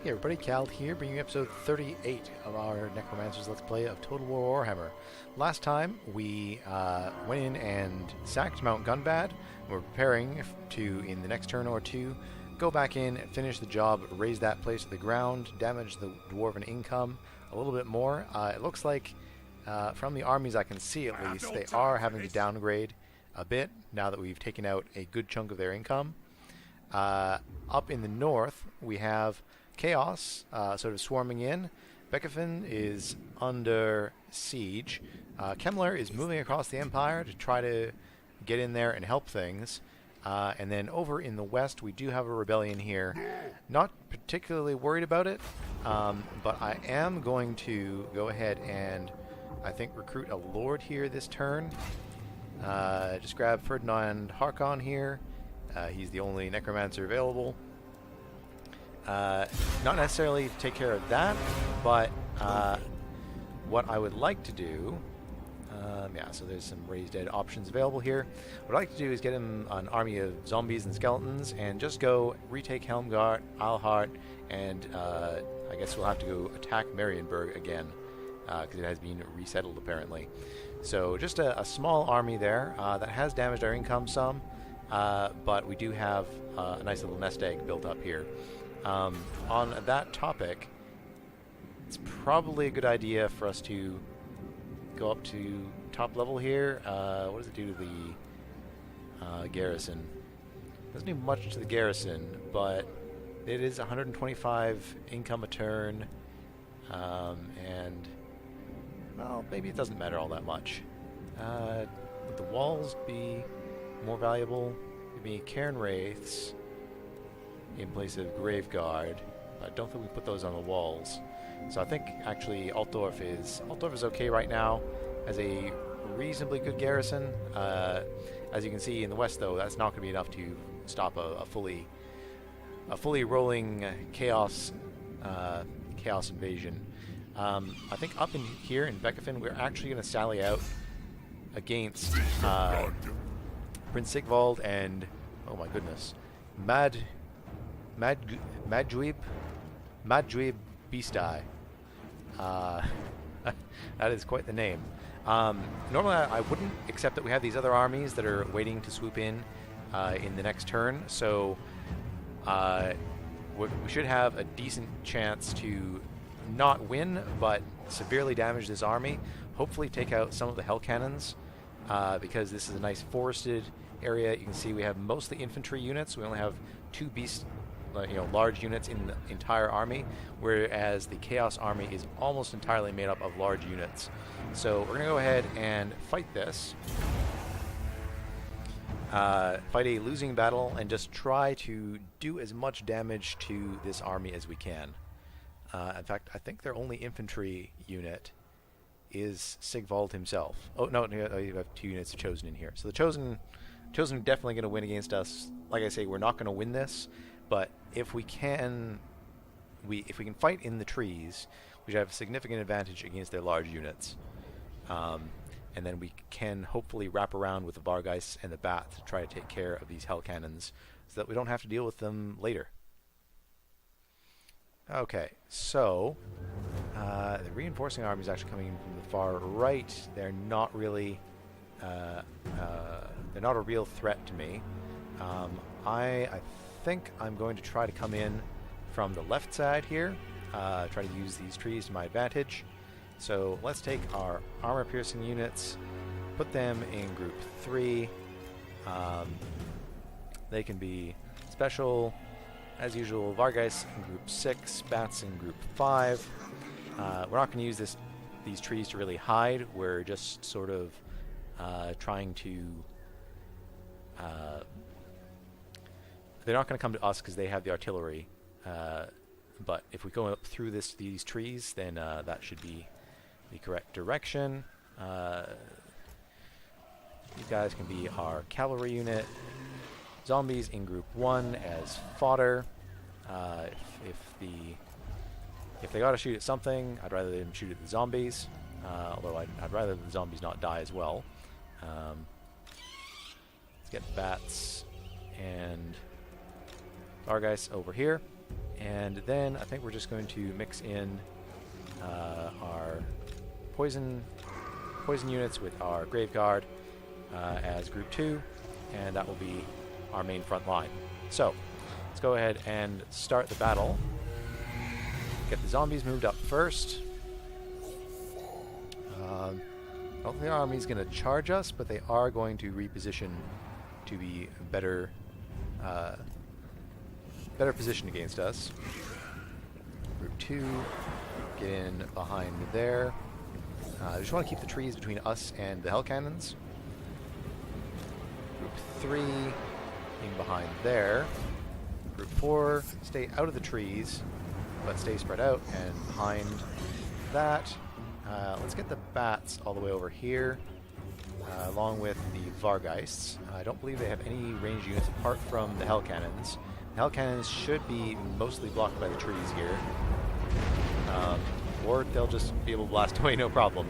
Hey everybody, Cal here, bringing you episode 38 of our Necromancers Let's Play of Total War Warhammer. Last time, we went in and sacked Mount Gunbad. We're preparing to, in the next turn or two, go back in, finish the job, raise that place to the ground, damage the Dwarven income a little bit more. It looks like, from the armies I can see at least, they are having to downgrade a bit now that we've taken out a good chunk of their income. Up in the north, we have Chaos sort of swarming in. Bechafen is under siege. Kemmler is moving across the Empire to try to get in there and help things. And then over in the west, we do have a rebellion here. Not particularly worried about it, but I am going to go ahead and, I think, recruit a lord here this turn. Just grab Ferdinand Harkon here. He's the only necromancer available. Not necessarily to take care of that, but what I would like to do, yeah, so there's some raised dead options available here. What I'd like to do is get him an army of zombies and skeletons and just go retake Helmgart, Alhart, and I guess we'll have to go attack Marienburg again, because it has been resettled apparently. So just a small army there that has damaged our income some, but we do have a nice little nest egg built up here. On that topic, it's probably a good idea for us to go up to top level here. What does it do to the garrison? Doesn't do much to the garrison, but it is 125 income a turn, and well, maybe it doesn't matter all that much. Would the walls be more valuable? Give me Cairn Wraiths in place of Graveguard. I don't think we put those on the walls. So I think actually Altdorf is okay right now as a reasonably good garrison. As you can see in the west though, that's not going to be enough to stop a fully rolling chaos invasion. I think up in here in Bechafen we're actually going to sally out against Prince Sigvald and, oh my goodness, Madjuib Beastai. That is quite the name. Normally I wouldn't, except that we have these other armies that are waiting to swoop in the next turn, so we should have a decent chance to not win, but severely damage this army. Hopefully take out some of the Hell Cannons, because this is a nice forested area. You can see we have mostly infantry units. We only have two large units in the entire army, whereas the Chaos army is almost entirely made up of large units. So we're going to go ahead and fight this. Fight a losing battle and just try to do as much damage to this army as we can. In fact, I think their only infantry unit is Sigvald himself. Oh, no, you have two units of Chosen in here. So the Chosen are definitely going to win against us. Like I say, we're not going to win this, but if we can fight in the trees, we should have a significant advantage against their large units. And then we can hopefully wrap around with the Vargeist and the Bat to try to take care of these Hell Cannons so that we don't have to deal with them later. Okay, so the reinforcing army is actually coming in from the far right. They're not really they're not a real threat to me. I think I'm going to try to come in from the left side here, try to use these trees to my advantage. So let's take our armor piercing units, put them in group 3. They can be special as usual. Vargeist in group 6, Bats in group 5. We're not going to use these trees to really hide. We're just sort of trying to they're not going to come to us because they have the artillery, but if we go up through these trees, then that should be the correct direction. These guys can be our cavalry unit. Zombies in group 1 as fodder. If they got to shoot at something, I'd rather them shoot at the zombies, although I'd rather the zombies not die as well. Let's get Bats and Vargeist over here, And then I think we're just going to mix in our poison units with our Grave Guard as Group 2, and that will be our main front line. So, let's go ahead and start the battle. Get the zombies moved up first. I don't think the army's going to charge us, but they are going to reposition to be better positioned against us. Group 2, get in behind there. I just want to keep the trees between us and the hell cannons. Group 3, being behind there. Group 4, stay out of the trees, but stay spread out and behind that. Let's get the bats all the way over here, along with the Vargeists. I don't believe they have any ranged units apart from the hell cannons. The hell cannons should be mostly blocked by the trees here. Or they'll just be able to blast away, no problem.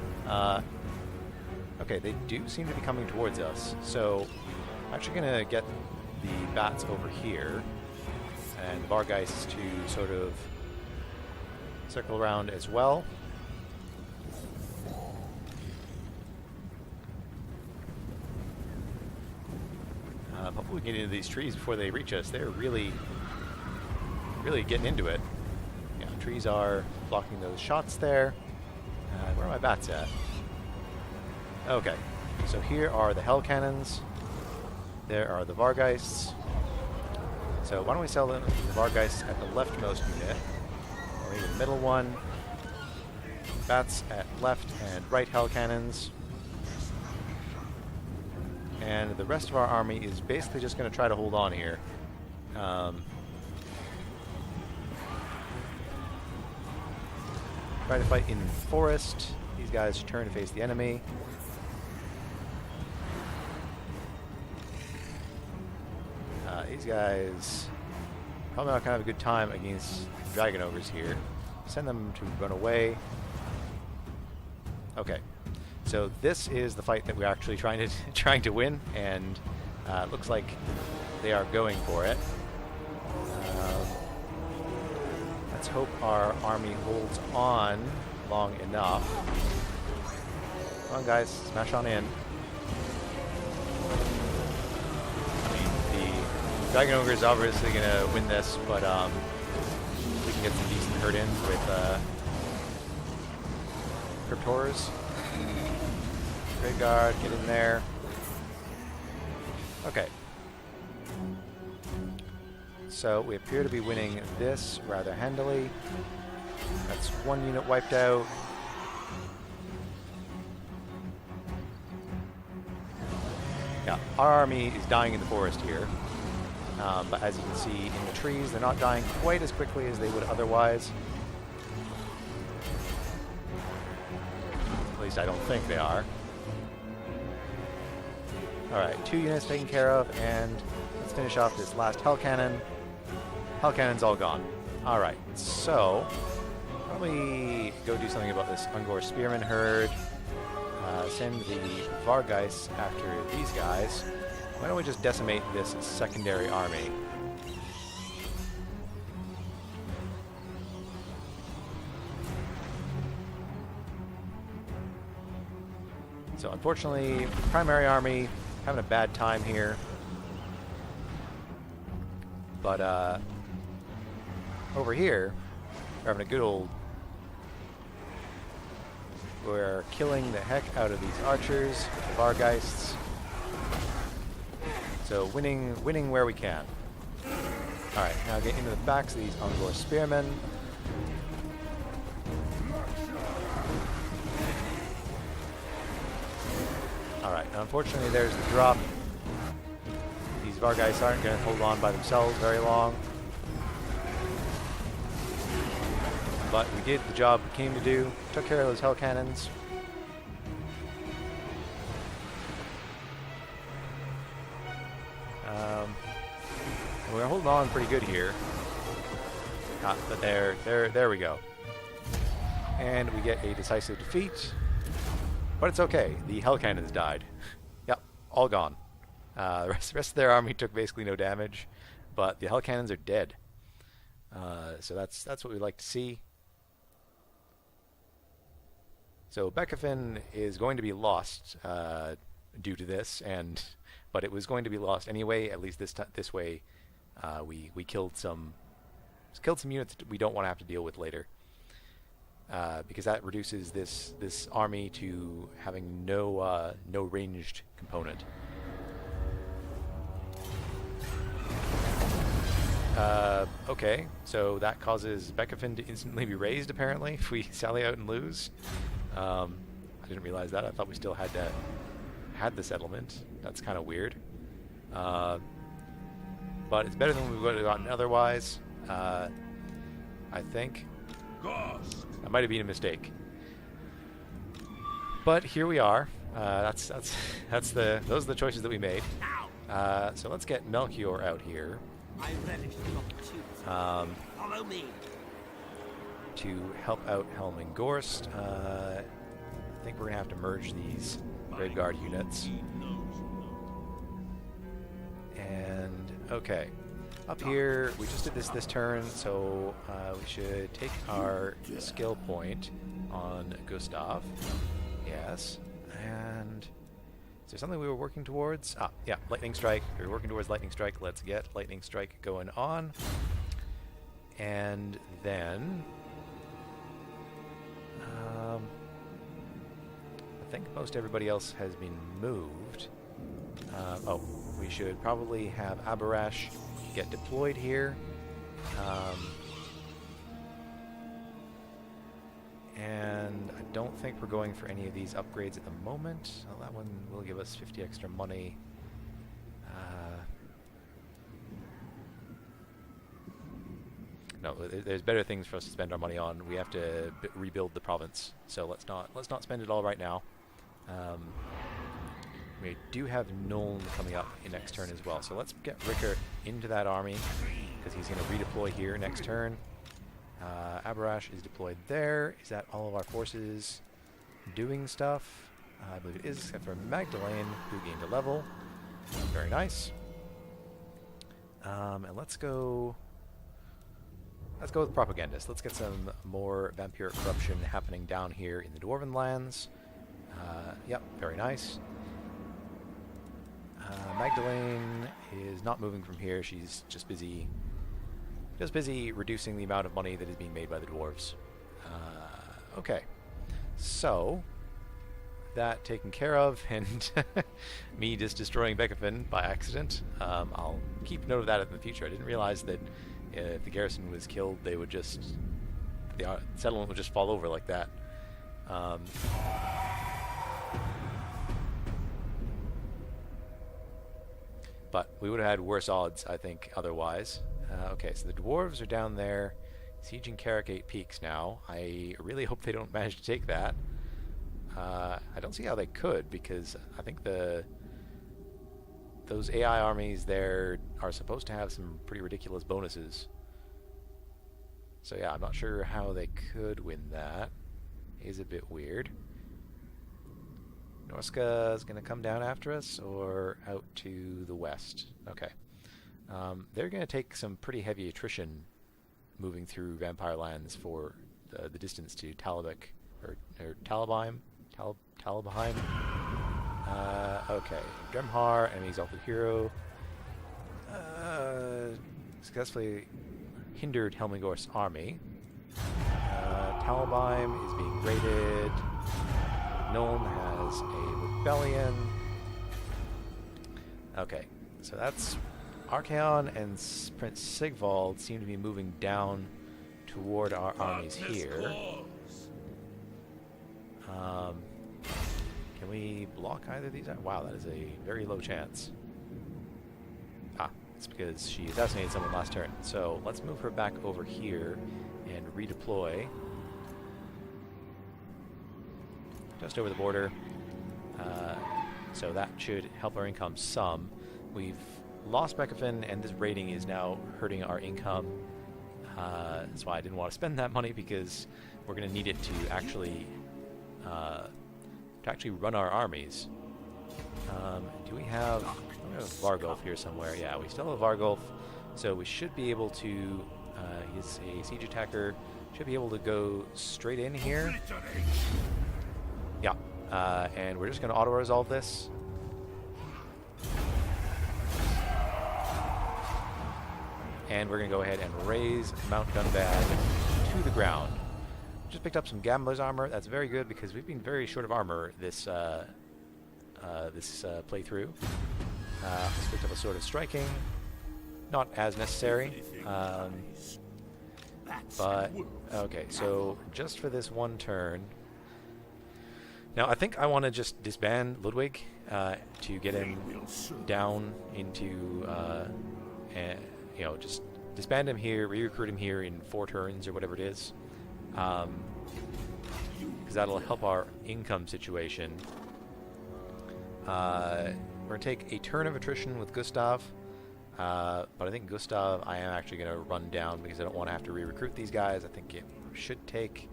Okay, they do seem to be coming towards us, so I'm actually going to get the bats over here, and the Vargeists to sort of circle around as well. Hopefully we can get into these trees before they reach us. They're really getting into it. Yeah, trees are blocking those shots there. Where are my bats at? Okay, so here are the hell cannons. There are the Vargeists. So why don't we sell them the Vargeists at the leftmost unit, or maybe the middle one. Bats at left and right hell cannons. And the rest of our army is basically just going to try to hold on here. Try to fight in the forest. These guys turn to face the enemy. These guys probably not going to have a good time against dragon ogres here. Send them to run away. Okay. So this is the fight that we're actually trying to win, and looks like they are going for it. Let's hope our army holds on long enough. Come on, guys, smash on in. I mean, the dragon ogre is obviously going to win this, but we can get some decent hurt-ins with Cryptors. Grave Guard, get in there. Okay. So we appear to be winning this rather handily. That's one unit wiped out. Yeah, our army is dying in the forest here. But as you can see in the trees, they're not dying quite as quickly as they would otherwise. At least I don't think they are. Alright, 2 units taken care of, and let's finish off this last hell cannon. Hell cannon's all gone. Alright, so probably go do something about this Ungor Spearman herd. Send the Vargeists after these guys. Why don't we just decimate this secondary army? So unfortunately, the primary army having a bad time here. But over here, we're having a good old... We're killing the heck out of these archers, the Vargeists. So winning where we can. Alright, now get into the backs of these Ungor Spearmen. Alright, unfortunately there's the drop. These Vargeists aren't going to hold on by themselves very long. But we did the job we came to do. Took care of those hell cannons. And we're holding on pretty good here. But there we go. And we get a decisive defeat. But it's okay. The hell cannons died. Yep, all gone. The rest of their army took basically no damage, but the hell cannons are dead. So that's what we'd like to see. So Bechafen is going to be lost due to this, but it was going to be lost anyway. At least this way, we killed some units that we don't want to have to deal with later, because that reduces this army to having no ranged component. Okay, so that causes Bechafen to instantly be raised, apparently, if we sally out and lose. I didn't realize that. I thought we still had the settlement. That's kind of weird. But it's better than we would have gotten otherwise, I think. That might have been a mistake. But here we are. Those are the choices that we made. So let's get Melchior out here. Follow me. To help out Helm and Gorst. I think we're going to have to merge these Grave Guard units. And, okay. Up here, we just did this turn, so we should take our skill point on Gustav. Yes. And is there something we were working towards? Ah, yeah, Lightning Strike. We were working towards Lightning Strike. Let's get Lightning Strike going on. And then I think most everybody else has been moved. Oh, we should probably have Abarash get deployed here. And I don't think we're going for any of these upgrades at the moment. Well, that one will give us 50 extra money. No, there's better things for us to spend our money on. We have to rebuild the province, so let's not spend it all right now. We do have Nuln coming up in next turn as well, so let's get Ricker into that army because he's going to redeploy here next turn. Abarash is deployed there. Is that all of our forces doing stuff? I believe it is, except for Magdalene, who gained a level. Very nice. And let's go with Propagandist. Let's get some more vampiric corruption happening down here in the Dwarven lands. Yep, very nice. Magdalene is not moving from here. She's just busy reducing the amount of money that is being made by the dwarves. Okay, so that taken care of, and me just destroying Bechafen by accident. I'll keep note of that in the future. I didn't realize that if the garrison was killed, the settlement would just fall over like that. But we would have had worse odds, I think, otherwise. Okay, so the dwarves are down there, sieging Carrick Peaks now. I really hope they don't manage to take that. I don't see how they could, because I think those AI armies there are supposed to have some pretty ridiculous bonuses. So yeah, I'm not sure how they could win that. It is a bit weird. Norska is going to come down after us, or out to the west. Okay. They're going to take some pretty heavy attrition moving through Vampire Lands for the distance to Talabheim, or Talabheim. Talabheim. Okay. Dremhar, enemy exalted hero. Successfully hindered Helmingor's army. Talabheim is being raided. Nuln has a rebellion. Okay, so that's Archaon and Prince Sigvald seem to be moving down toward our armies here. Can we block either of these? Wow, that is a very low chance. Ah, it's because she assassinated someone last turn. So let's move her back over here and redeploy. Just over the border. So that should help our income some. We've lost Bechafen, and this raiding is now hurting our income. That's why I didn't want to spend that money, because we're going to need it to actually run our armies. Do we have Vargulf here somewhere? Yeah, we still have Vargulf, so we should be able to He's a siege attacker. Should be able to go straight in here. Yeah. And we're just going to auto-resolve this. And we're going to go ahead and raise Mount Gunbad to the ground. Just picked up some Gambler's armor. That's very good because we've been very short of armor this playthrough. Just picked up a Sword of Striking. Not as necessary. But, okay, so just for this one turn. Now, I think I want to just disband Ludwig to get him down into, you know, just disband him here, re-recruit him here in 4 turns or whatever it is. Because that'll help our income situation. We're going to take a turn of attrition with Gustav. But I think Gustav I am actually going to run down because I don't want to have to re-recruit these guys. I think it should take...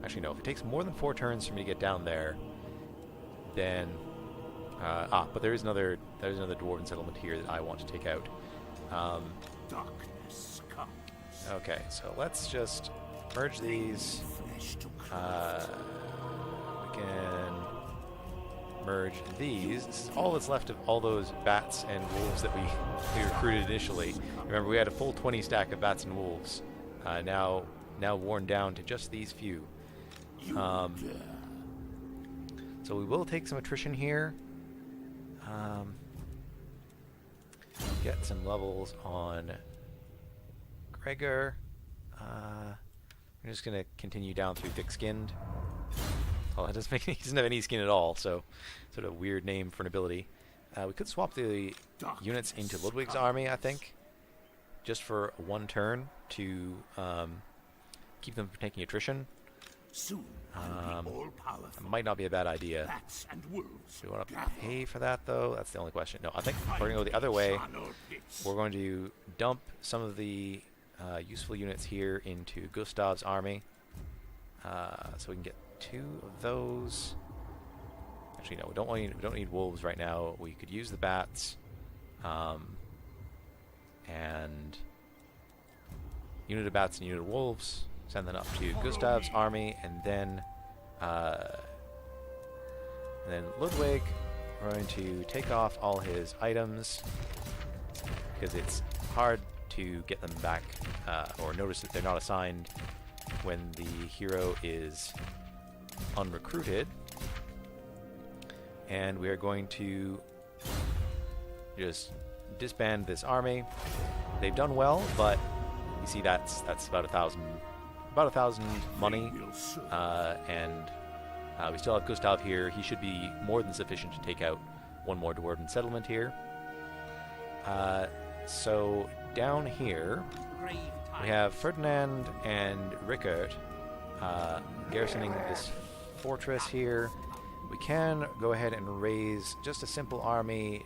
Actually, no. If it takes more than 4 turns for me to get down there, then... but there is another dwarven settlement here that I want to take out. Okay, so let's just merge these. We can merge these. This is all that's left of all those bats and wolves that we recruited initially. Remember, we had a full 20 stack of bats and wolves. Now worn down to just these few. So we will take some attrition here. Get some levels on Gregor. We're just going to continue down through Thick-Skinned. Well, he doesn't have any skin at all, so sort of weird name for an ability. We could swap the units into Ludwig's army, I think, just for 1 turn to keep them from taking attrition. It might not be a bad idea. Do we want to pay for that, though? That's the only question. No, I think we're going to go the other way. We're going to dump some of the useful units here into Gustav's army. So we can get 2 of those. Actually, no, we don't need wolves right now. We could use the bats. And unit of bats and unit of wolves. Send them up to Gustav's army, and then Ludwig, we're going to take off all his items because it's hard to get them back or notice that they're not assigned when the hero is unrecruited. And we are going to just disband this army. They've done well, but you see that's about 1,000 money, and we still have Gustav here. He should be more than sufficient to take out 1 more dwarven settlement here. So down here we have Ferdinand and Rickert garrisoning this fortress here. We can go ahead and raise just a simple army.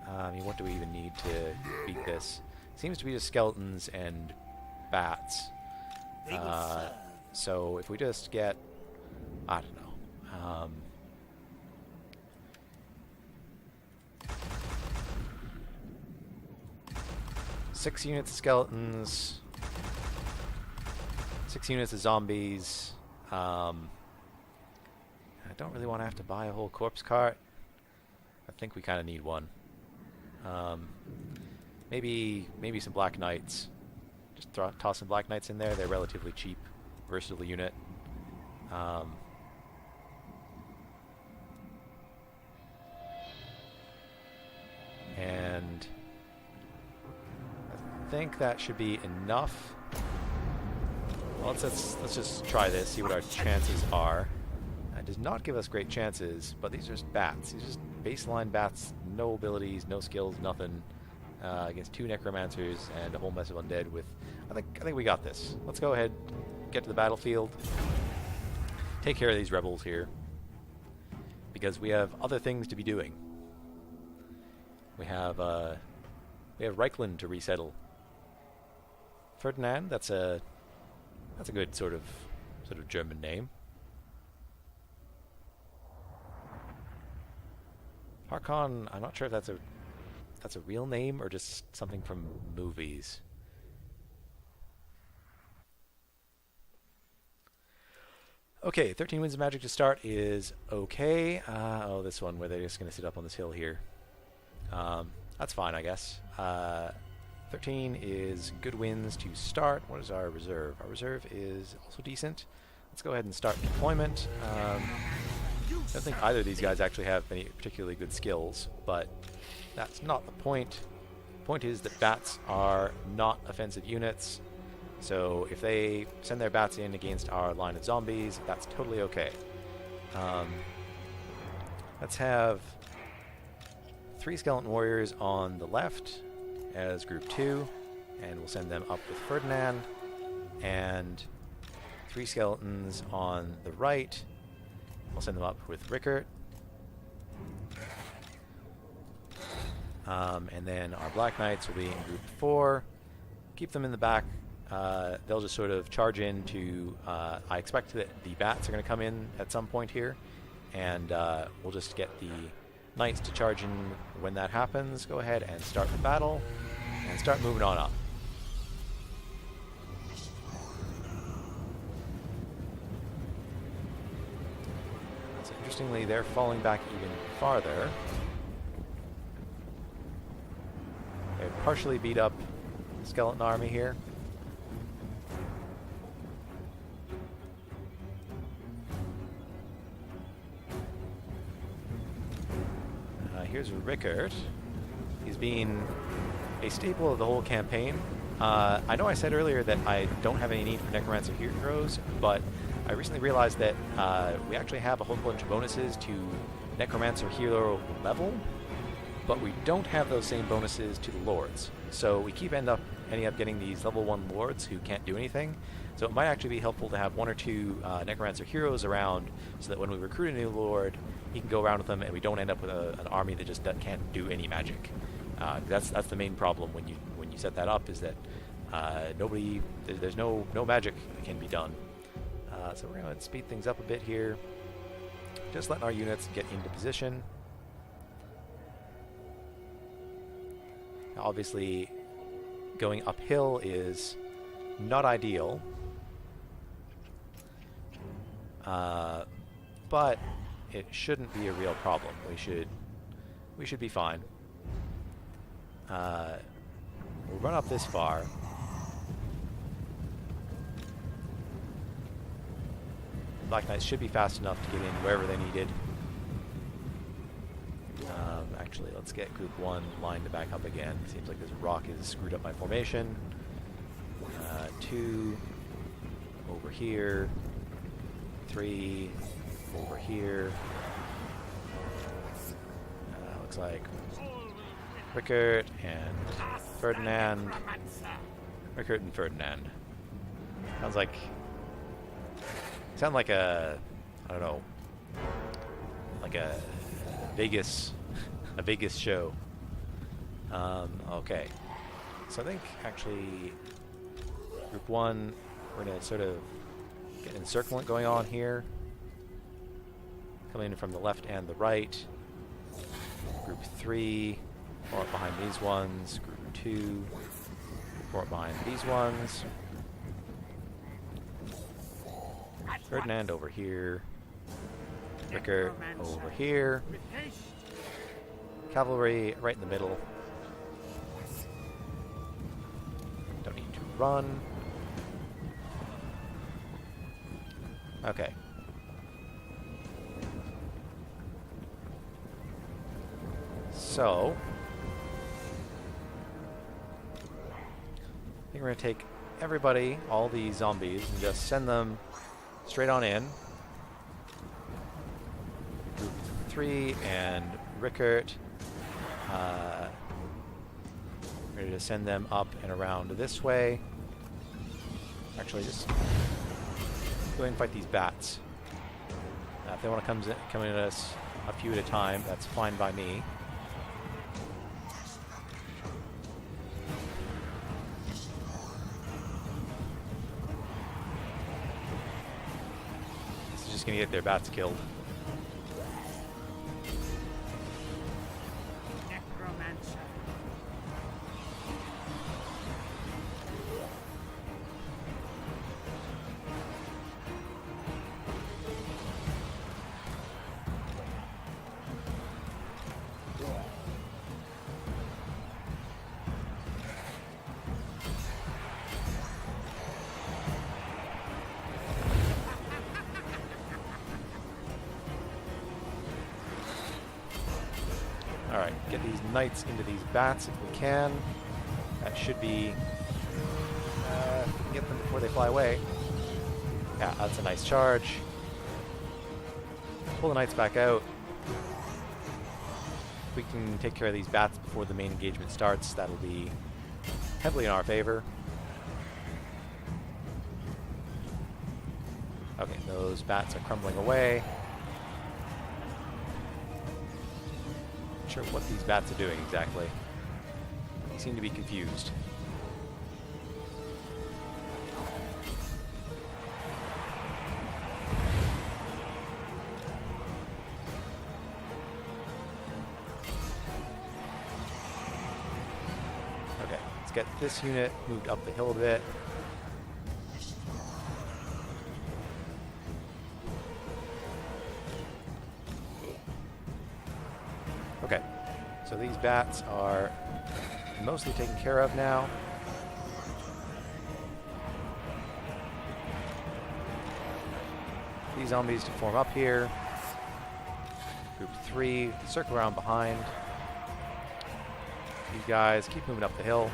I mean, what do we even need to beat this? Seems to be just skeletons and bats. So if we just get, I don't know, 6 units of skeletons, 6 units of zombies. I don't really want to have to buy a whole corpse cart. I think we kind of need one. Maybe some Black Knights. Just toss some Black Knights in there. They're relatively cheap, versatile unit. And I think that should be enough. Well, let's just try this, see what our chances are. It does not give us great chances, but these are just bats. These are just baseline bats, no abilities, no skills, nothing. Against 2 necromancers and a whole mess of undead. With, I think we got this. Let's go ahead, get to the battlefield, take care of these rebels here, because we have other things to be doing. We have Reichland to resettle. Ferdinand, that's a good sort of German name. Harkon, I'm not sure if that's a real name or just something from movies. Okay, 13 Winds of Magic to start is okay. Oh, this one where they're just going to sit up on this hill here. That's fine, I guess. 13 is good wins to start. What is our reserve? Our reserve is also decent. Let's go ahead and start deployment. I don't think either of these guys actually have any particularly good skills, but that's not the point. The point is that bats are not offensive units, so if they send their bats in against our line of zombies, that's totally okay. Let's have 3 skeleton warriors on the left as group 2, and we'll send them up with Ferdinand, and 3 skeletons on the right. We'll send them up with Rickert. And then our Black Knights will be in group 4. Keep them in the back. They'll just sort of charge into... I expect that the bats are going to come in at some point here, and we'll just get the Knights to charge in when that happens. Go ahead and start the battle, and start moving on up. So interestingly, they're falling back even farther. They've partially beat up the skeleton army here. Here's Rickert. He's been a staple of the whole campaign. I know I said earlier that I don't have any need for Necromancer heroes, but I recently realized that we actually have a whole bunch of bonuses to Necromancer hero level, but we don't have those same bonuses to the lords. So we ending up getting these level 1 lords who can't do anything. So it might actually be helpful to have 1 or 2 Necromancer heroes around, so that when we recruit a new lord, he can go around with them, and we don't end up with an army that just can't do any magic. That's the main problem when you set that up, is that there's no magic that can be done. So we're going to speed things up a bit here, just letting our units get into position. Now, obviously, going uphill is not ideal, but it shouldn't be a real problem. We should be fine. We'll run up this far. Black Knights should be fast enough to get in wherever they needed. Actually, let's get group 1 lined to back up again. Seems like this rock has screwed up my formation. 2 over here. 3 over here. Looks like Rickert and Ferdinand. Rickert and Ferdinand. Sound like a, I don't know, like a Vegas show. Okay. So I think actually group 1, we're gonna sort of get an encirclement going on here. Coming in from the left and the right. Group 3, more up behind these ones. Group 2, more up behind these ones. Ferdinand over here. Rickert over here. Cavalry right in the middle. Don't need to run. Okay. So, I think we're going to take everybody, all these zombies, and just send them straight on in. Group 3 and Rickert. Ready to send them up and around this way. Actually, just go ahead and fight these bats. If they want to come in at us a few at a time, that's fine by me. This is just going to get their bats killed. Necromancer. get these knights into these bats if we can. That should be... if we can get them before they fly away. Yeah, that's a nice charge. Pull the knights back out. If we can take care of these bats before the main engagement starts, that'll be heavily in our favor. Okay, those bats are crumbling away. Not sure what these bats are doing exactly. They seem to be confused. Okay, let's get this unit moved up the hill a bit. Okay, so these bats are mostly taken care of now. These zombies to form up here. Group 3, circle around behind. These guys keep moving up the hill.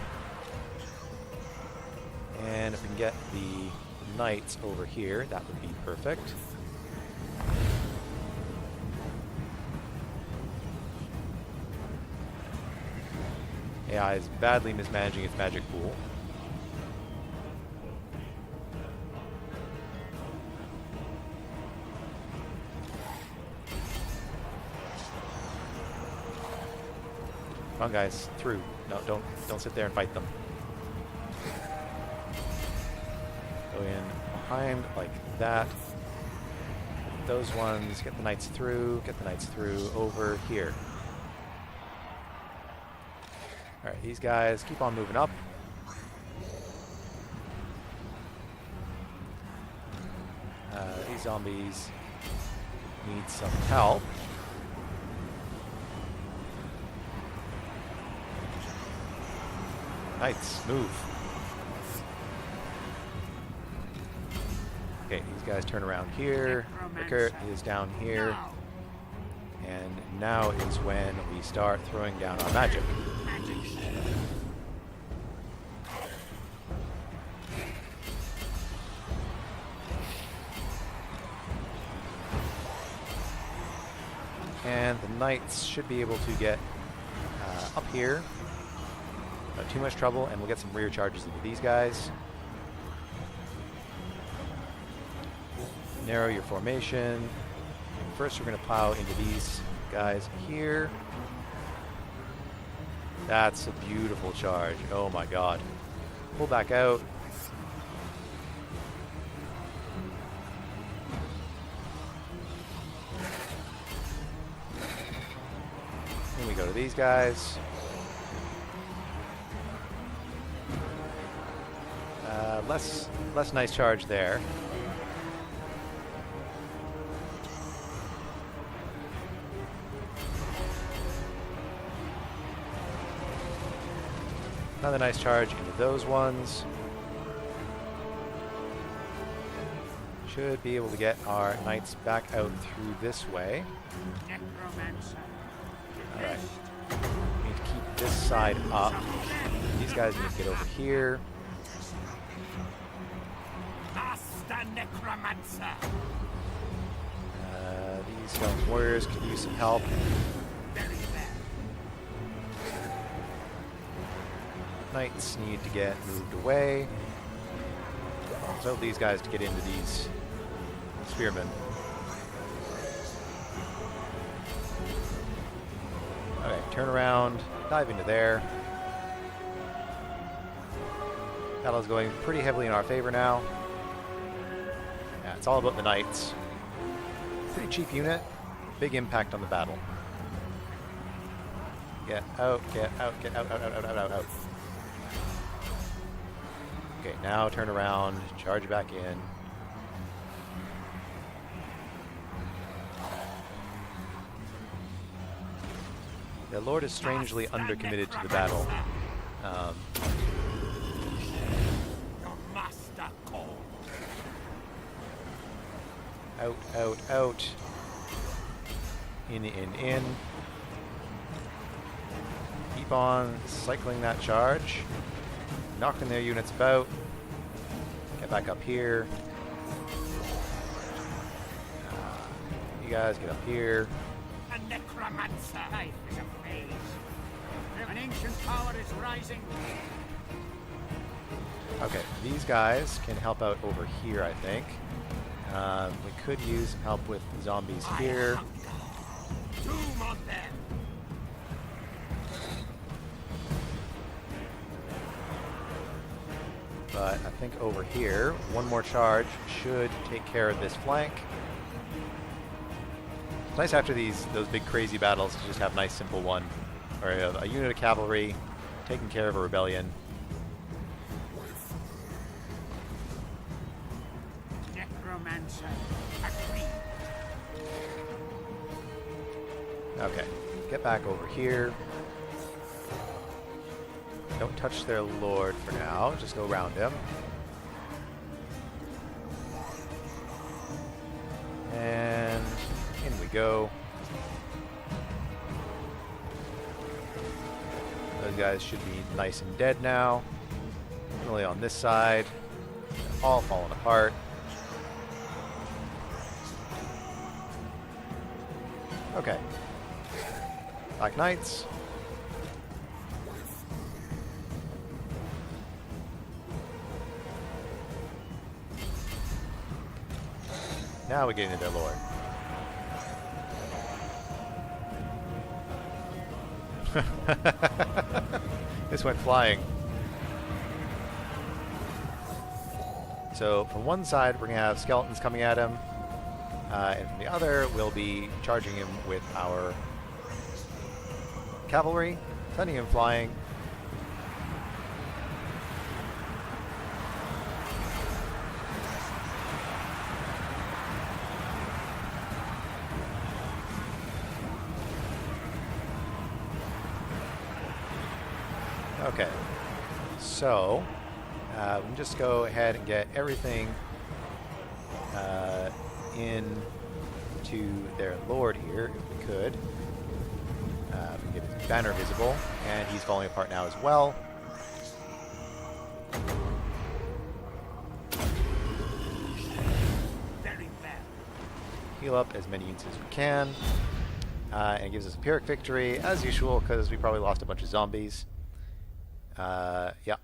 And if we can get the knights over here, that would be perfect. AI is badly mismanaging its magic pool. Come on, guys, through. No, don't sit there and fight them. Go in behind like that. Those ones, get the knights through, over here. Alright, these guys keep on moving up. These zombies need some help. Knights, move. Okay, these guys turn around here. Rickert is down here. And now is when we start throwing down our magic. And the knights should be able to get up here. Not too much trouble, and we'll get some rear charges into these guys. Narrow your formation. First, we're going to plow into these guys here. That's a beautiful charge. Oh my god. Pull back out. Then we go to these guys. Less nice charge there. Another nice charge into those ones. Should be able to get our knights back out through this way. Necromancer. Alright. Need to keep this side up. These guys need to get over here. Necromancer. These stone warriors could use some help. Very bad. Knights need to get moved away. So these guys to get into these spearmen. Okay, turn around, dive into there. Battle's going pretty heavily in our favor now. Yeah, it's all about the knights. Pretty cheap unit, big impact on the battle. Get out, get out, get out, out, out, out, out, out, out. Okay, now turn around, charge back in. The Lord is strangely undercommitted to the battle. Out, out, out. In, in, in. keep on cycling that charge, knocking their units about. Get back up here. You guys get up here. A necromancer. Life is a phase. An ancient power is rising. Okay, these guys can help out over here, I think. We could use some help with zombies here. Doom on them. But I think over here, one more charge should take care of this flank. It's nice after those big crazy battles to just have a nice simple one. Or a unit of cavalry taking care of a rebellion. Necromancer. Agree. Okay, get back over here. Don't touch their lord for now, just go around him. And in we go. Those guys should be nice and dead now. Only on this side. They're all falling apart. Okay. Black Knights. Now we get into their lore. This went flying. So from one side we're going to have skeletons coming at him, and from the other we'll be charging him with our cavalry, sending him flying. Okay, so we can just go ahead and get everything into their lord here, if we could. We can get his banner visible, and he's falling apart now as well. Very bad. Heal up as many units as we can, and it gives us a Pyrrhic victory, as usual, because we probably lost a bunch of zombies. Yeah.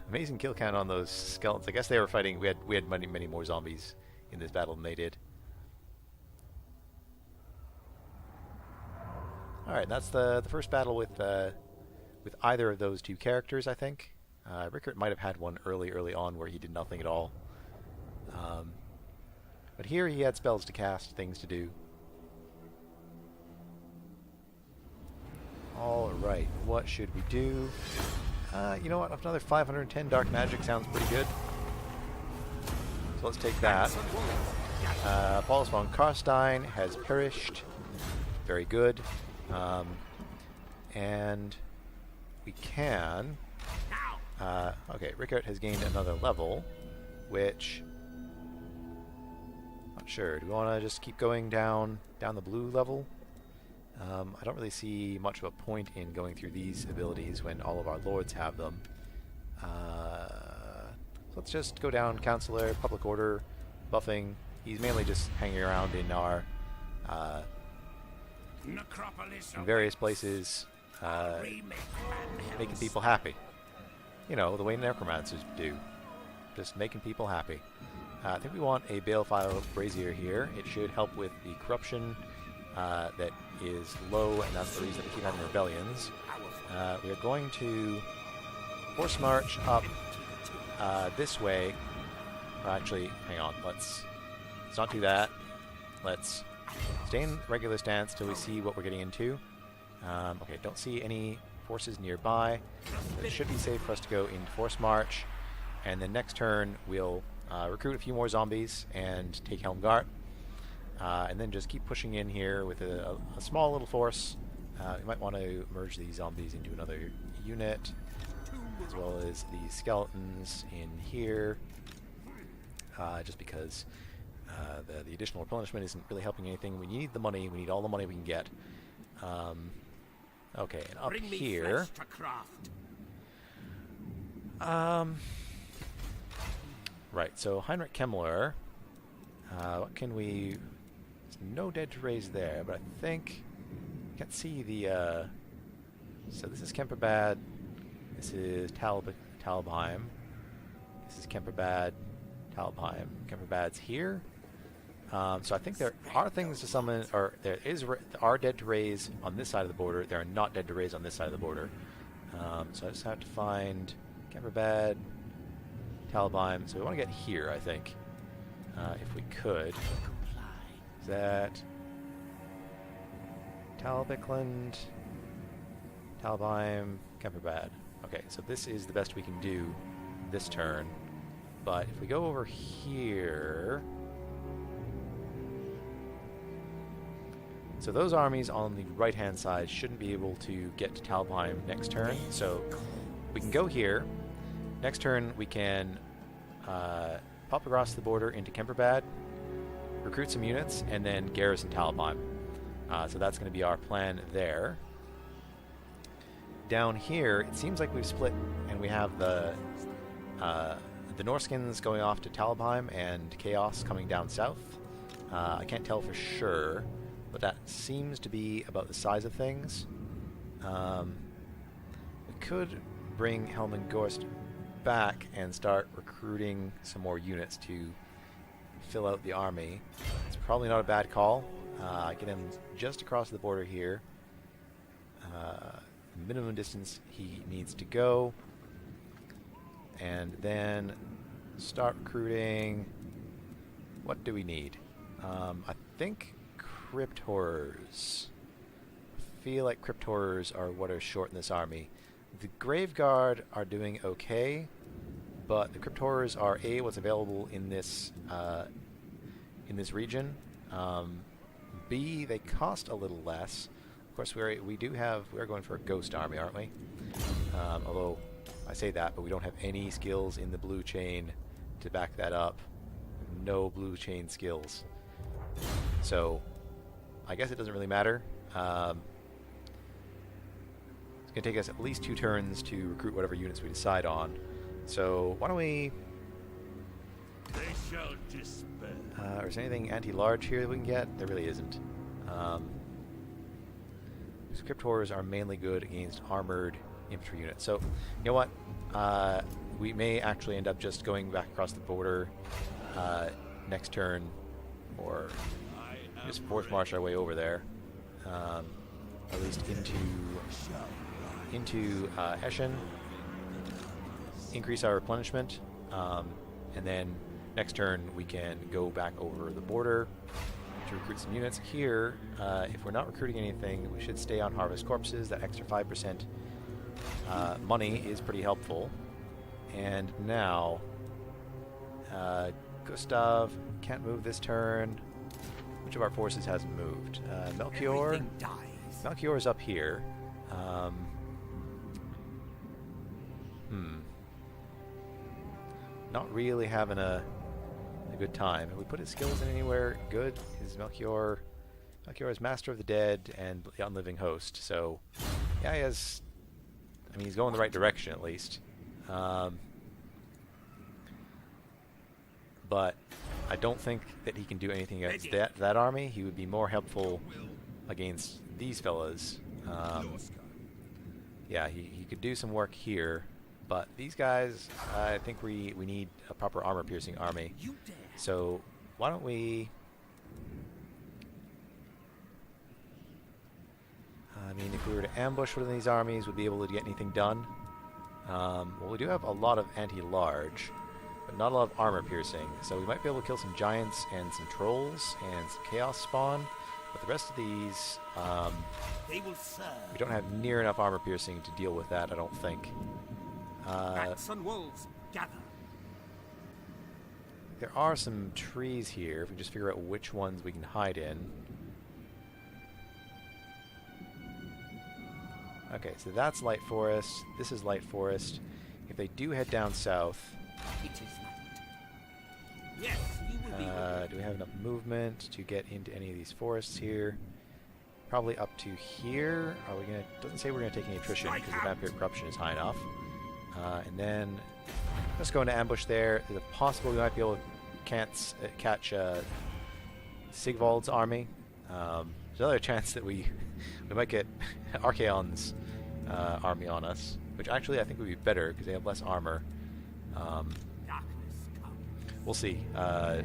Amazing kill count on those skeletons. I guess they were fighting. We had many more zombies in this battle than they did. All right, that's the first battle with either of those two characters, I think. Rickert might have had one early on where he did nothing at all. But here he had spells to cast, things to do. Alright, what should we do? You know what, another 510 dark magic sounds pretty good. So let's take that. Paulus von Karstein has perished. Very good. And we can... okay, Rickert has gained another level, which... Not sure. Do we want to just keep going down the blue level? I don't really see much of a point in going through these abilities when all of our lords have them. So let's just go down Counselor, Public Order, Buffing. He's mainly just hanging around in our in various places, making people happy. You know, the way Necromancers do. Just making people happy. I think we want a Balefile Brazier here. It should help with the corruption that is low, and that's the reason we keep having rebellions. We are going to force march up this way. Actually, hang on. Let's not do that. Let's stay in regular stance till we see what we're getting into. Okay, don't see any forces nearby. But it should be safe for us to go into force march, and then next turn we'll recruit a few more zombies and take Helmgart. And then just keep pushing in here with a small little force. You might want to merge these zombies into another unit, as well as the skeletons in here, just because the additional replenishment isn't really helping anything. We need the money. We need all the money we can get. Okay, and up Bring me here. flesh to craft. Right, so Heinrich Kemmler. What can we... There's no dead to raise there, but I think... I can't see the... So this is Kemperbad. This is Talbheim. This is Kemperbad, Talbheim. Kemperbad's here. So I think there are things to summon, or there are dead to raise on this side of the border. There are not dead to raise on this side of the border. So I just have to find Kemperbad, Talbheim. So we want to get here, I think, if we could. Is that Talbicland, Talbheim, Kemperbad? Okay, so this is the best we can do this turn. But if we go over here... So those armies on the right-hand side shouldn't be able to get to Talbheim next turn. So we can go here. Next turn we can pop across the border into Kemperbad, recruit some units, and then garrison Talbheim. So that's going to be our plan there. Down here, it seems like we've split, and we have the Norskins going off to Talbheim and Chaos coming down south. I can't tell for sure, but that seems to be about the size of things. We could bring Helmengorst back and start recruiting some more units to fill out the army. It's probably not a bad call. Get him just across the border here. Minimum distance he needs to go. And then start recruiting. What do we need? I think Crypt Horrors. I feel like Crypt Horrors are what are short in this army. The Grave Guard are doing okay, but the Crypt Horrors are A, what's available in this region. B, they cost a little less. Of course, we are going for a ghost army, aren't we? Although I say that, but we don't have any skills in the blue chain to back that up. No blue chain skills. So I guess it doesn't really matter. It's going to take us at least 2 turns to recruit whatever units we decide on. So why don't we... They shall despair. Is there anything anti-large here that we can get? There really isn't. Crypt Horrors are mainly good against armored infantry units. So, you know what? We may actually end up just going back across the border next turn, or just force march our way over there, at least into Eschen, increase our replenishment, and then next turn we can go back over the border to recruit some units. Here, if we're not recruiting anything, we should stay on Harvest Corpses. That extra 5% money is pretty helpful. And now, Gustav can't move this turn. Which of our forces hasn't moved? Melchior. Melchior is up here. Not really having a good time. Have we put his skills in anywhere good? Is Melchior is Master of the Dead and the Unliving Host. So, yeah, he has... I mean, he's going the right direction at least. But I don't think that he can do anything against that army. He would be more helpful against these fellas. Yeah, he could do some work here. But these guys, I think we need a proper armor-piercing army. So why don't we... I mean, if we were to ambush one of these armies, would we be able to get anything done? Well, we do have a lot of anti-large, but not a lot of armor-piercing. So we might be able to kill some giants and some trolls and some chaos spawn. But the rest of these, we don't have near enough armor-piercing to deal with that, I don't think. Bats and wolves, gather. There are some trees here, if we just figure out which ones we can hide in. Okay, so that's light forest. This is light forest. If they do head down south... It is yes, you will be do we have enough movement to get into any of these forests here? probably up to here. Are we gonna? Doesn't say we're gonna take any attrition because the vampire corruption is high enough. And then let's go into ambush there. There's a possible we might be able to catch Sigvald's army. There's another chance that we might get Archaon's army on us, which actually I think would be better because they have less armor. We'll see. I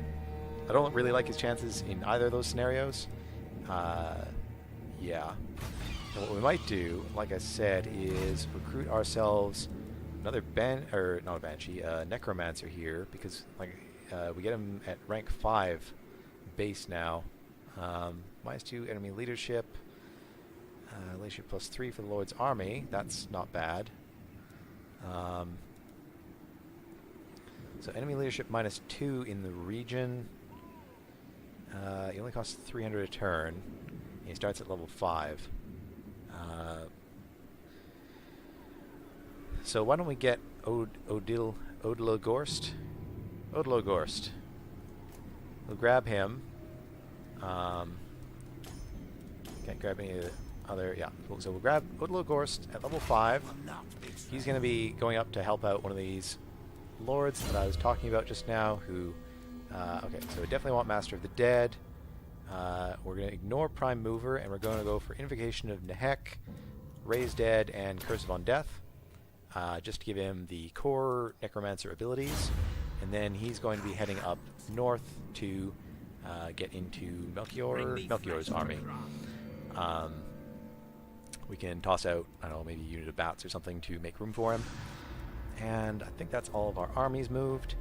don't really like his chances in either of those scenarios. Yeah. And what we might do, like I said, is recruit ourselves another not a Banshee, Necromancer here, because like we get him at rank 5 base now. -2 enemy leadership. Leadership +3 for the Lord's army. That's not bad. So enemy leadership -2 in the region. He only costs 300 a turn. He starts at level 5. So why don't we get Odilogorst? Odilogorst. We'll grab him. Can't grab any of the other... Yeah, so we'll grab Odilogorst at level 5. He's going to be going up to help out one of these lords that I was talking about just now, who... okay, so we definitely want Master of the Dead. We're going to ignore Prime Mover, and we're going to go for Invocation of Nehek, Raise Dead, and Curse of Undeath, just to give him the core Necromancer abilities. And then he's going to be heading up north to get into Melchior's army. We can toss out, I don't know, maybe a unit of bats or something to make room for him. And I think that's all of our armies moved.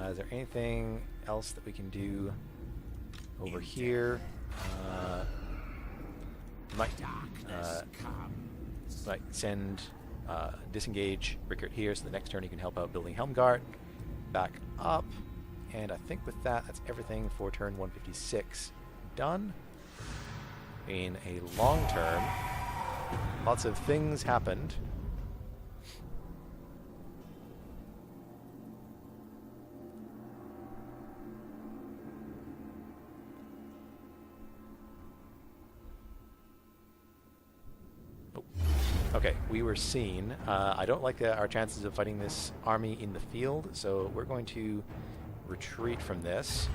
Is there anything else that we can do over here? Might send disengage Rickert here, so the next turn he can help out building Helmgart. Back up. And I think with that, that's everything for turn 156 done. In a long term, lots of things happened. Okay, we were seen. I don't like our chances of fighting this army in the field, so we're going to retreat from this.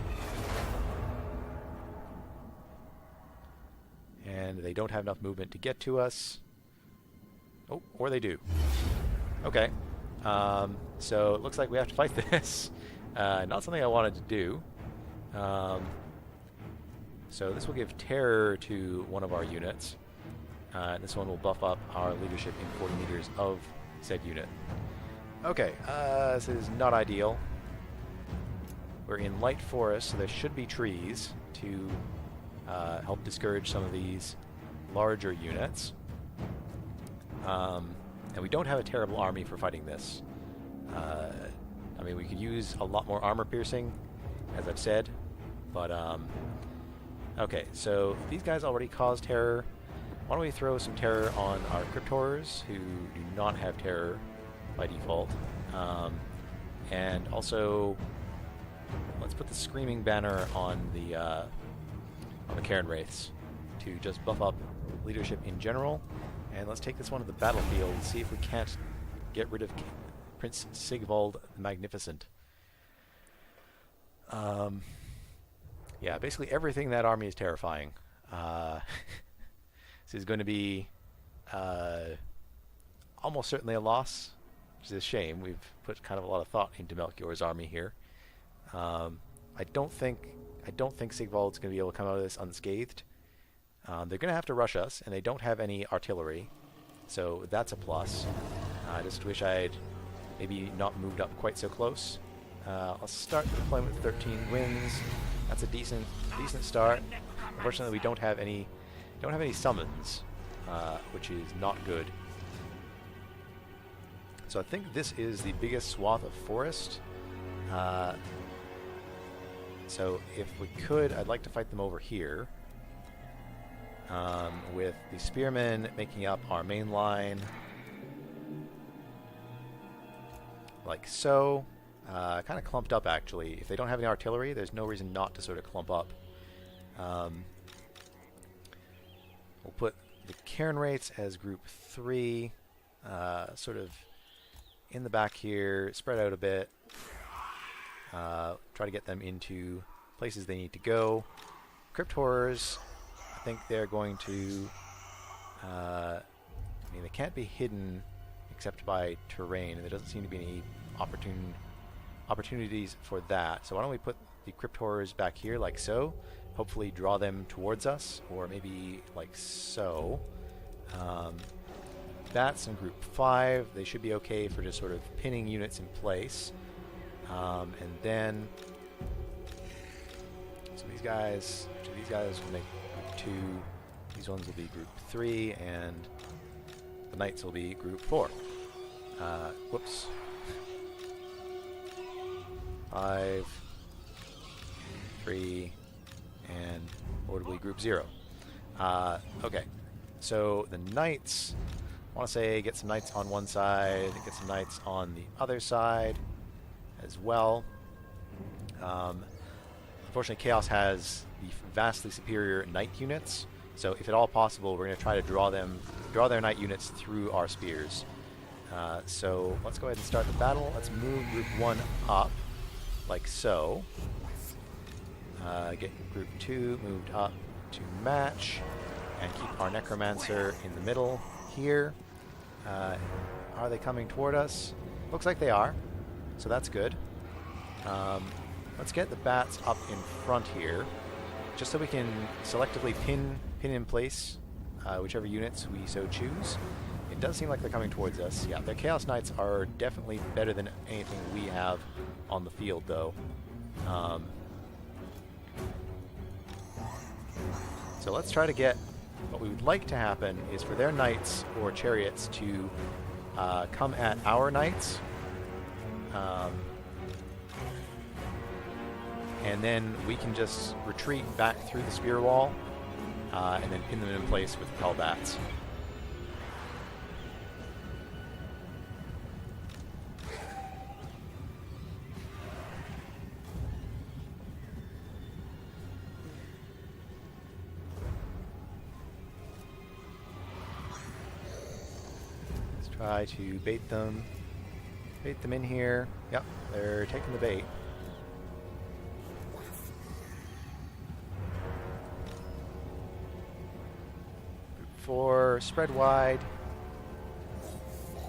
And they don't have enough movement to get to us. Oh, or they do. Okay. So it looks like we have to fight this. Not something I wanted to do. So this will give terror to one of our units. This one will buff up our leadership in 40 meters of said unit. Okay, this is not ideal. We're in light forest, so there should be trees to help discourage some of these larger units. And we don't have a terrible army for fighting this. I mean, we could use a lot more armor piercing, as I've said, but okay, so these guys already cause terror. Why don't we throw some terror on our Crypt Horrors, who do not have terror by default. And also, let's put the Screaming Banner on the Cairn Wraiths to just buff up leadership in general. And let's take this one to the battlefield and see if we can't get rid of Prince Sigvald the Magnificent. Yeah, basically everything in that army is terrifying. This is going to be almost certainly a loss, which is a shame. We've put kind of a lot of thought into Melchior's army here. I don't think Sigvald's going to be able to come out of this unscathed. They're going to have to rush us, and they don't have any artillery, so that's a plus. I just wish I had maybe not moved up quite so close. I'll start the deployment with 13 wins. That's a decent start. Unfortunately, we don't have any summons, which is not good. So I think this is the biggest swath of forest. So if we could, I'd like to fight them over here. With the spearmen making up our main line. Like so. Kind of clumped up, actually. If they don't have any artillery, there's no reason not to sort of clump up. We'll put the Cairn Wraiths as group 3, sort of in the back here, spread out a bit. Try to get them into places they need to go. Crypt Horrors, I think they're going to... I mean, they can't be hidden except by terrain, and there doesn't seem to be any opportunities for that. So why don't we put the Crypt Horrors back here, like so. Hopefully draw them towards us, or maybe like so. Bats in group 5, they should be okay for just sort of pinning units in place. And then, so these guys will make group 2, these ones will be group 3, and the Knights will be group 4. Whoops. 5, 3, and what will be group 0. Okay, so the Knights, I want to say get some Knights on one side, get some Knights on the other side as well. Unfortunately, Chaos has the vastly superior Knight units, so if at all possible, we're going to try to draw their Knight units through our spears. So let's go ahead and start the battle. Let's move group 1 up, like so. Get group 2 moved up to match, and keep our Necromancer in the middle here. Are they coming toward us? Looks like they are, so that's good. Let's get the Bats up in front here, just so we can selectively pin in place whichever units we so choose. It does seem like they're coming towards us. Yeah, the Chaos Knights are definitely better than anything we have on the field, though. So let's try to get, what we would like to happen is for their Knights or Chariots to come at our Knights. And then we can just retreat back through the spear wall and then pin them in place with Cull Bats. Try to bait them in here. Yep, they're taking the bait. Group 4, spread wide.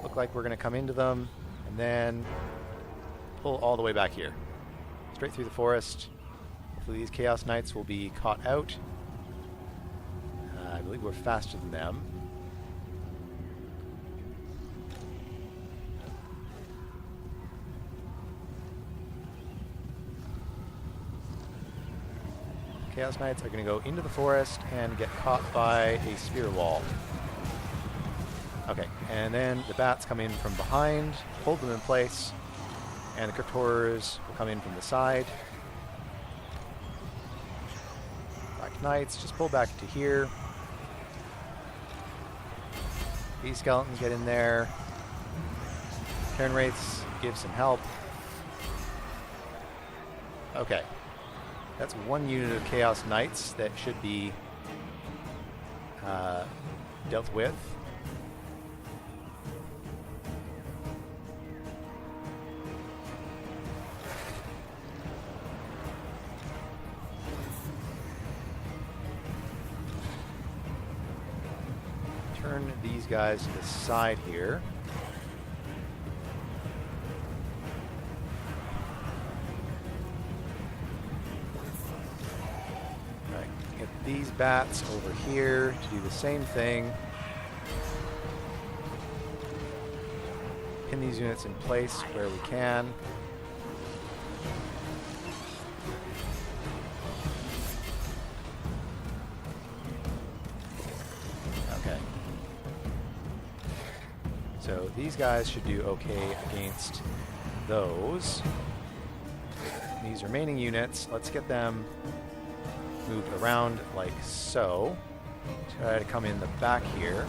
Look like we're going to come into them, and then pull all the way back here. Straight through the forest. Hopefully these Chaos Knights will be caught out. I believe we're faster than them. Chaos Knights are going to go into the forest and get caught by a spear wall. Okay, and then the Bats come in from behind, hold them in place, and the Crypt Horrors will come in from the side. Black Knights, just pull back to here. These skeletons get in there. Cairn Wraiths give some help. Okay. That's one unit of Chaos Knights that should be dealt with. Turn these guys to the side here. These Bats over here to do the same thing. Pin these units in place where we can. Okay. So these guys should do okay against those. These remaining units, let's get them moved around like so. Try to come in the back here.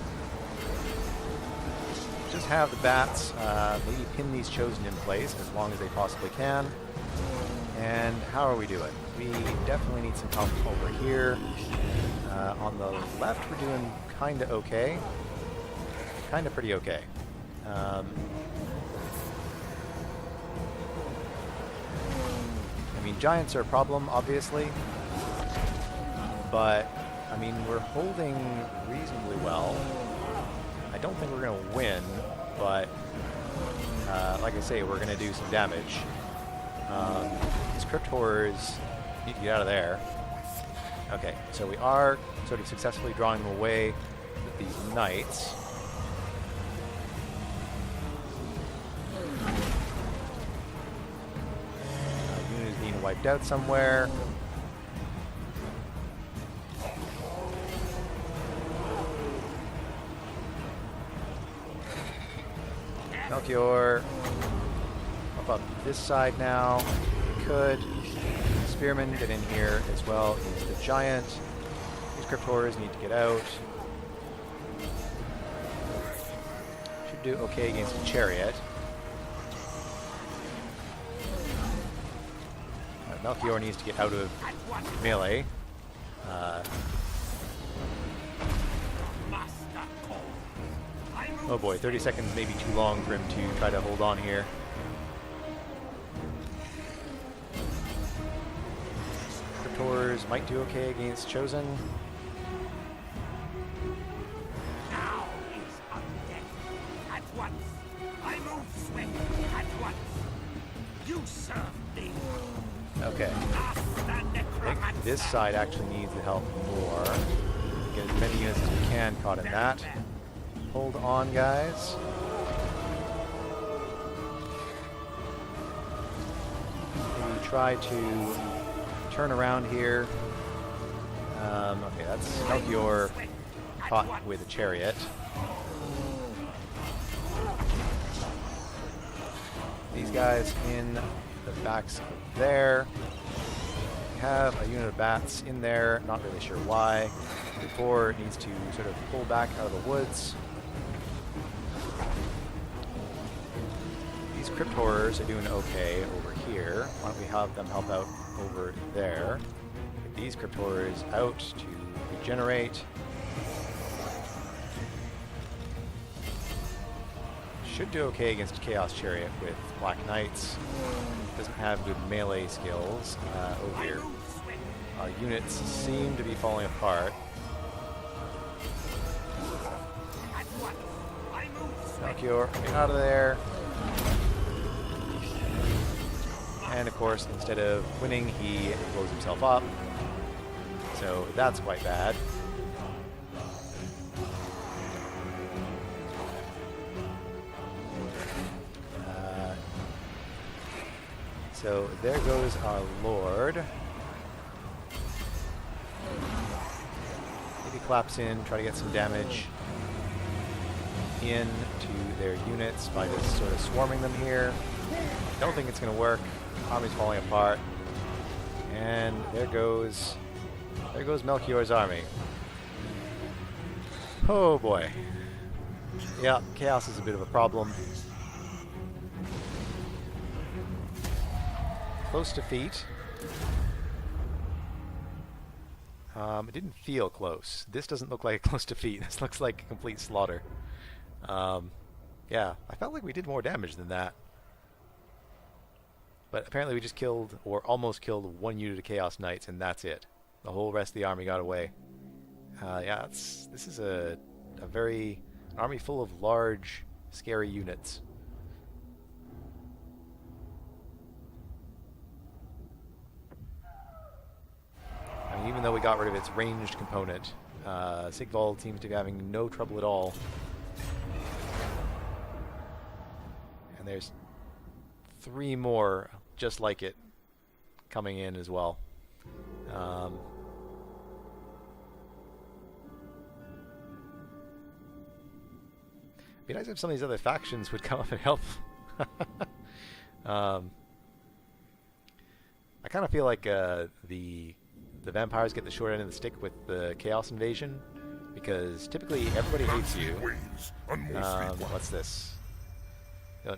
Just have the Bats maybe pin these Chosen in place as long as they possibly can. And how are we doing? We definitely need some help over here. On the left, we're doing kind of okay. Kind of pretty okay. I mean, giants are a problem, obviously. But, I mean, we're holding reasonably well. I don't think we're going to win, but like I say, we're going to do some damage. These crypt horrors need to get out of there. Okay, so we are sort of successfully drawing them away with these knights. Unit is being wiped out somewhere. Melchior, up this side now. We could. Spearman, get in here as well. Is the giant. These crypt horrors need to get out. Should do okay against a chariot. Melchior needs to get out of melee. Oh boy, 30 seconds may be too long for him to try to hold on here. Cryptors might do okay against Chosen. Now is undead. At once. I move swift. At once. You serve me. Okay. I think this side actually needs the help more. Get as many units as we can caught in that. Hold on, guys. Maybe try to turn around here. Okay, that's Melchior caught with a chariot. These guys in the backs of there. We have a unit of bats in there, not really sure why. Before it needs to sort of pull back out of the woods. These crypt horrors are doing okay over here. Why don't we have them help out over there? Get these crypt horrors out to regenerate. Should do okay against Chaos Chariot with Black Knights. Doesn't have good melee skills over here. Our units seem to be falling apart. Melchior, get out of there. And of course, instead of winning, he blows himself up. So that's quite bad. So there goes our Lord. Maybe collapse in, try to get some damage into their units by just sort of swarming them here. Don't think it's going to work. Army's falling apart. And there goes Melchior's army. Oh boy. Yeah, chaos is a bit of a problem. Close defeat. It didn't feel close. This doesn't look like a close defeat. This looks like a complete slaughter. Yeah, I felt like we did more damage than that. But apparently we just killed, or almost killed, one unit of Chaos Knights, and that's it. The whole rest of the army got away. Yeah, this is an army full of large, scary units. I mean, even though we got rid of its ranged component, Sigvald seems to be having no trouble at all. And there's 3 more just like it coming in as well. Be nice if some of these other factions would come up and help. I kind of feel like the vampires get the short end of the stick with the Chaos Invasion, because typically everybody hates you. What's this?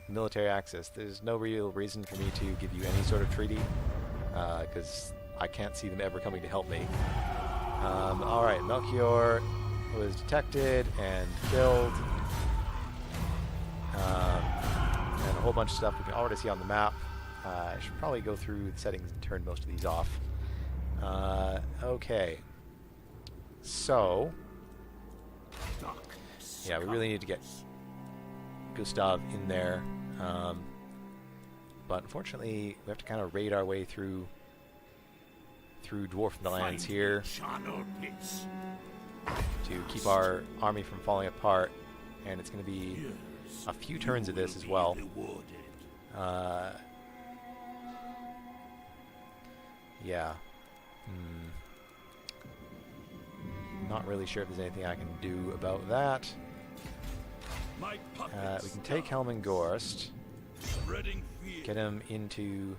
Military access. There's no real reason for me to give you any sort of treaty. because I can't see them ever coming to help me. Alright, Melchior was detected and killed. And a whole bunch of stuff we can already see on the map. I should probably go through the settings and turn most of these off. Okay. So, yeah, we really need to get Gustav in there. But unfortunately, we have to kind of raid our way through dwarf lands here to keep our army from falling apart, and it's going to be a few turns of this as well. Yeah. Not really sure if there's anything I can do about that. We can take Helmengorst, get him into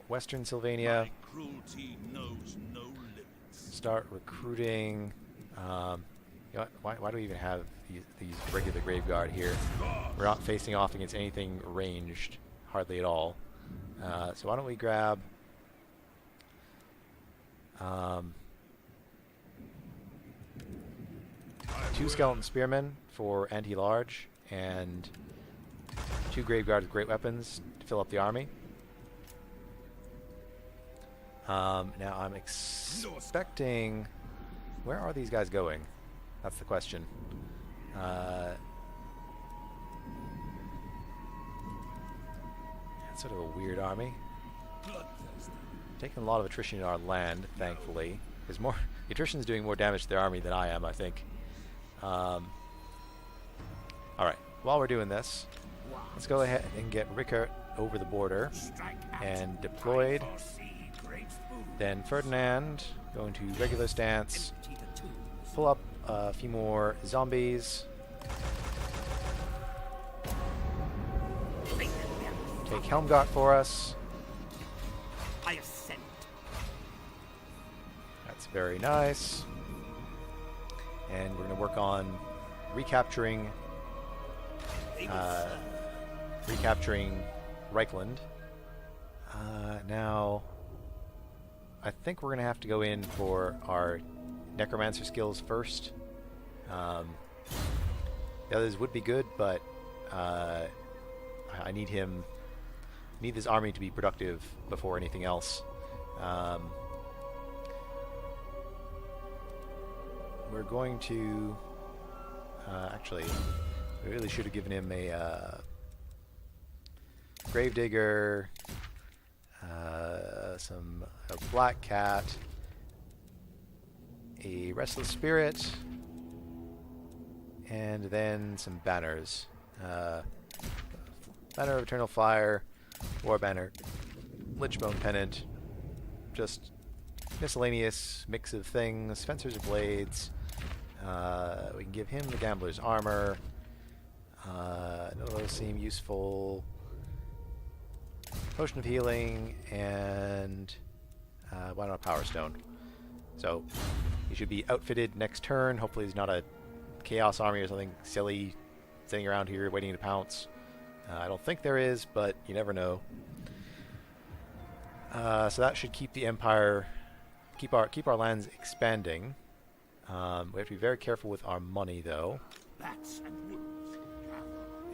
Western Sylvania, start recruiting. You know what, why do we even have these regular Graveguard here? We're not facing off against anything ranged, hardly at all. So why don't we grab 2 Skeleton Spearmen for anti-large, and 2 Graveguard with great weapons to fill up the army. Now I'm expecting... Where are these guys going? That's the question. It's sort of a weird army. Taking a lot of attrition in our land, thankfully. There's more... The attrition's doing more damage to their army than I am, I think. Alright, while we're doing this, let's go ahead and get Rickert over the border and deployed. Then Ferdinand, go into regular stance, pull up a few more zombies, take Helmgott for us. That's very nice. And we're going to work on recapturing Reichland. Now, I think we're going to have to go in for our Necromancer skills first. The others would be good, but I need this army to be productive before anything else. We're going to actually, we really should have given him a Gravedigger, a Black Cat, a Restless Spirit, and then some banners. Banner of Eternal Fire, War Banner, Lichbone Pennant, just miscellaneous mix of things. Fencers of Blades. We can give him the Gambler's Armor. None of those seem useful. Potion of Healing, and why not a Power Stone? So he should be outfitted next turn. Hopefully he's not a Chaos Army or something silly sitting around here waiting to pounce. I don't think there is, but you never know. So that should keep the Empire, keep our lands expanding. We have to be very careful with our money, though.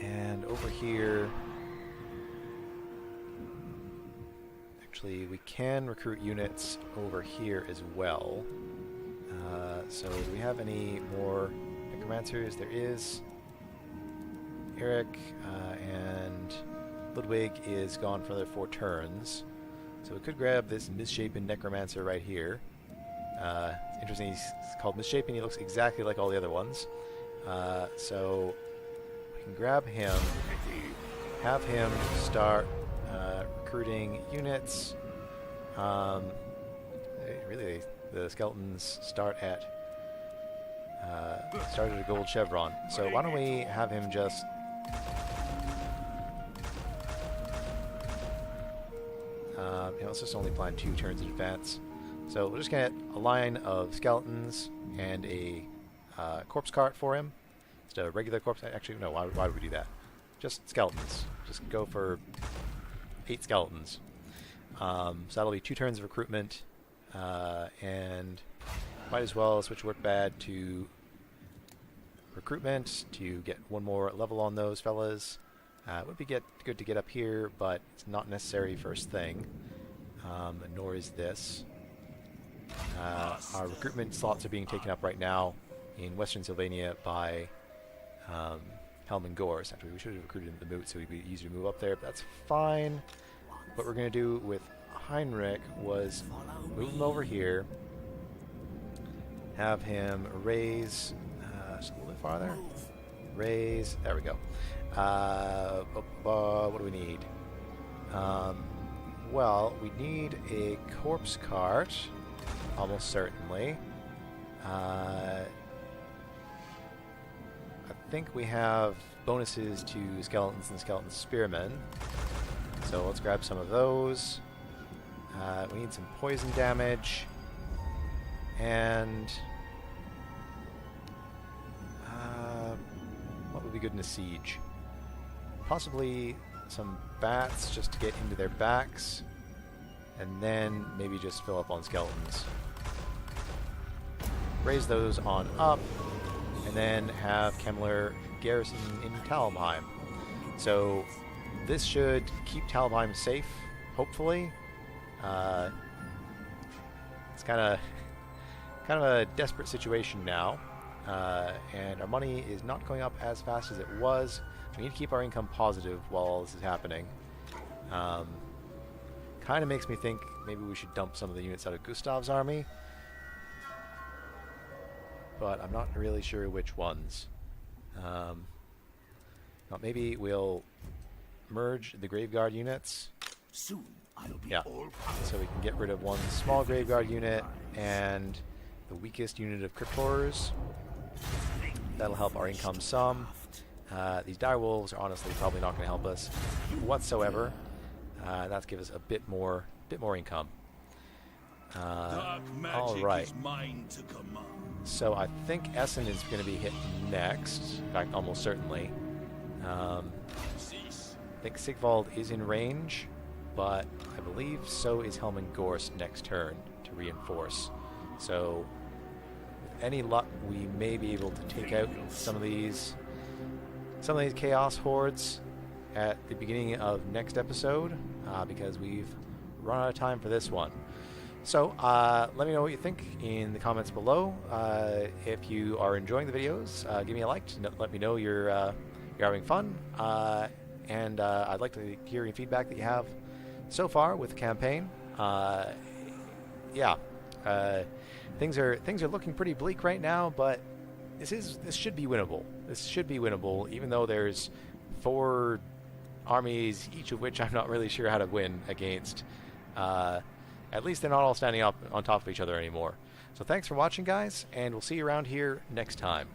And over here, actually, we can recruit units over here as well. So do we have any more Necromancers? There is. Eric and Ludwig is gone for another 4 turns. So we could grab this misshapen Necromancer right here. It's interesting, he's called Misshapen. He looks exactly like all the other ones. So we can grab him, have him start recruiting units. Really, the skeletons start at a gold chevron. So why don't we have him just let's just only plan 2 turns in advance. So we'll just get a line of skeletons and a corpse cart for him. Just a regular corpse. Actually, no. Why would we do that? just skeletons. Just go for 8 skeletons. So that'll be 2 turns of recruitment, and might as well switch work bad to recruitment to get 1 more level on those fellas. It would be good to get up here, but it's not necessary first thing, nor is this. Our recruitment slots are being taken up right now in Western Sylvania by Helm and Gorse. Actually, we should have recruited the Moot so it would be easier to move up there, but that's fine. What we're going to do with Heinrich was move him over here, have him raise just a little bit farther. Raise, there we go. What do we need? Well, we need a corpse cart, almost certainly. I think we have bonuses to skeletons and skeleton spearmen, so let's grab some of those. We need some poison damage, and what would be good in a siege? Possibly some bats just to get into their backs, and then maybe just fill up on skeletons. Raise those on up, and then have Kemmler garrison in Talheim. So this should keep Talheim safe, hopefully. It's kind of a desperate situation now, and our money is not going up as fast as it was. We need to keep our income positive while all this is happening. Kind of makes me think maybe we should dump some of the units out of Gustav's army, but I'm not really sure which ones. Maybe we'll merge the Graveguard units. Soon I'll be Yeah, so we can get rid of 1 small Graveguard unit and the weakest unit of Crypt Horrors. That'll help our income some. These dire wolves are honestly probably not going to help us whatsoever. That's give us a bit more income. All right. So I think Essen is going to be hit next. In fact, almost certainly. I think Sigvald is in range, but I believe so is Helm Gorst next turn to reinforce. So with any luck, we may be able to take out some of these chaos hordes at the beginning of next episode, because we've run out of time for this one. So let me know what you think in the comments below. If you are enjoying the videos, give me a like to let me know you're having fun, and I'd like to hear any feedback that you have so far with the campaign. Things are looking pretty bleak right now, but this should be winnable. This should be winnable, even though there's 4 armies, each of which I'm not really sure how to win against. At least they're not all standing up on top of each other anymore. So thanks for watching, guys, and we'll see you around here next time.